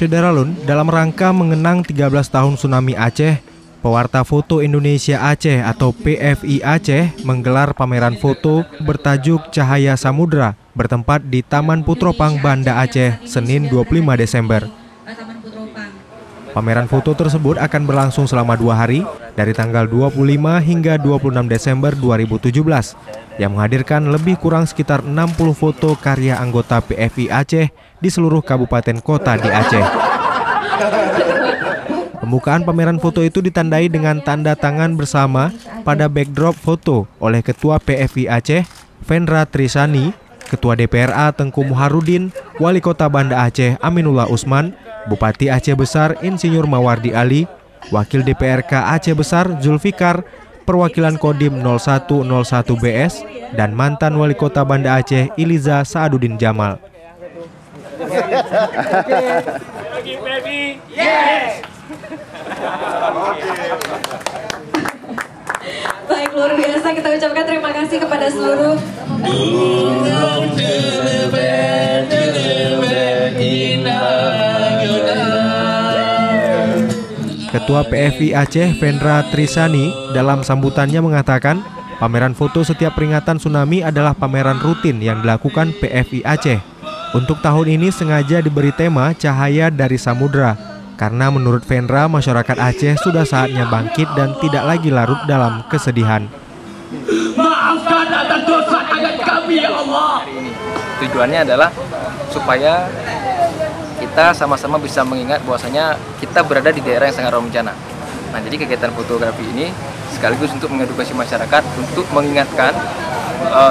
Syederalun dalam rangka mengenang 13 tahun tsunami Aceh, Pewarta Foto Indonesia Aceh atau PFI Aceh menggelar pameran foto bertajuk Cahaya Samudra bertempat di Taman Putropang, Banda Aceh, Senin 25 Desember. Pameran foto tersebut akan berlangsung selama 2 hari, dari tanggal 25 hingga 26 Desember 2017, yang menghadirkan lebih kurang sekitar 60 foto karya anggota PFI Aceh di seluruh kabupaten kota di Aceh. Pembukaan pameran foto itu ditandai dengan tanda tangan bersama pada backdrop foto oleh Ketua PFI Aceh, Vendra Trisani, Ketua DPRA Tengku Muharudin, Wali Kota Banda Aceh Aminullah Usman, Bupati Aceh Besar Insinyur Mawardi Ali, Wakil DPRK Aceh Besar Zulfikar, perwakilan Kodim 0101BS, dan mantan Wali Kota Banda Aceh Iliza Sa'adudin Jamal. Baik, luar biasa, kita ucapkan terima kasih kepada seluruh Ketua PFI Aceh Vendra Trisani dalam sambutannya mengatakan pameran foto setiap peringatan tsunami adalah pameran rutin yang dilakukan PFI Aceh. Untuk tahun ini sengaja diberi tema Cahaya dari Samudra, karena menurut Vendra masyarakat Aceh sudah saatnya bangkit dan tidak lagi larut dalam kesedihan. Maafkan atas dosa kami ya Allah. Tujuannya adalah supaya kita sama-sama bisa mengingat bahwasanya kita berada di daerah yang sangat rawan bencana. Nah, jadi kegiatan fotografi ini sekaligus untuk mengedukasi masyarakat untuk mengingatkan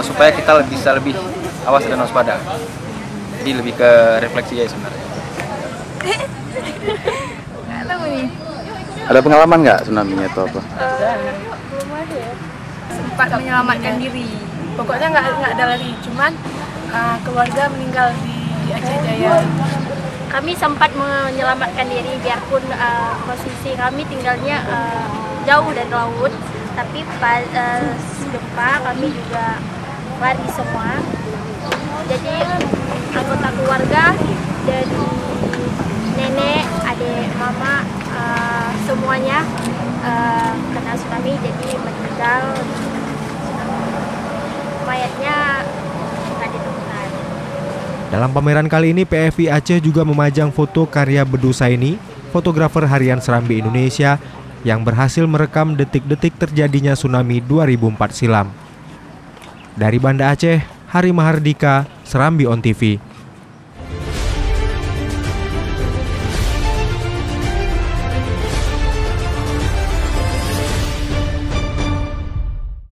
supaya kita bisa lebih awas dan waspada. Jadi lebih ke refleksi ya sebenarnya. Ada pengalaman nggak tsunami-nya itu apa? Sempat menyelamatkan diri. Pokoknya nggak ada lari, cuman keluarga meninggal di Aceh Jaya. Kami sempat menyelamatkan diri biarpun posisi kami tinggalnya jauh dari laut, tapi pas gempa kami juga lari semua. Jadi anggota keluarga dari nenek, adik, mama, semuanya kena tsunami, jadi meninggal. Mayatnya nggak ditemukan. Dalam pameran kali ini, PFI Aceh juga memajang foto karya Bedu Saini, fotografer harian Serambi Indonesia, yang berhasil merekam detik-detik terjadinya tsunami 2004 silam. Dari Banda Aceh, Hari Mahardika, Serambi On TV.